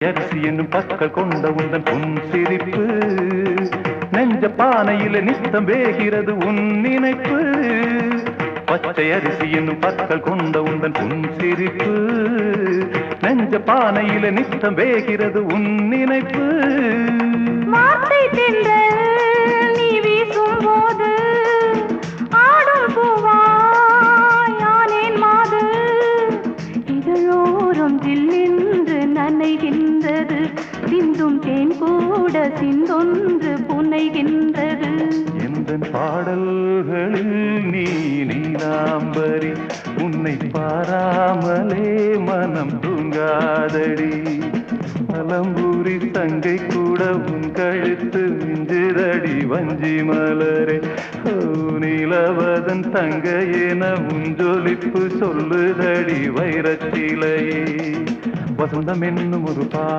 அரிசி என்னும் பற்கள் கொண்ட உந்தன் உன் சிரிப்பு நெஞ்ச பானையில நித்தம் வேகிறது உன் நினைப்பு. பச்சை அரிசி என்னும் பற்கள் கொண்ட உந்தன் உன் சிரிப்பு நெஞ்ச பானையில நித்தம் வேகிறது உன் நினைப்பு. வார்த்தை தென்றல் நீ வீசும் போது ஆடும் பூவாய் யானேன் மாது. இதழோரம் ஜில்லென்று நனைகின்றது சிந்தும் தேன் கூட சிந்தொன்று புனைகின்றது. எந்தன் பாடல்களில் நீ நீலாம்பரி உன்னை பாராமலே மனம் தூங்காதடி. மலம்பூரி தங்கை கூட உன் கழுத்து மிஞ்சிரடி வஞ்சி மலரே. நீலவதன் தங்கையென உன் ஜொலிப்பு சொல்லுதடி வைரச்சிலையே. வசந்தம் என்னும் ஒரு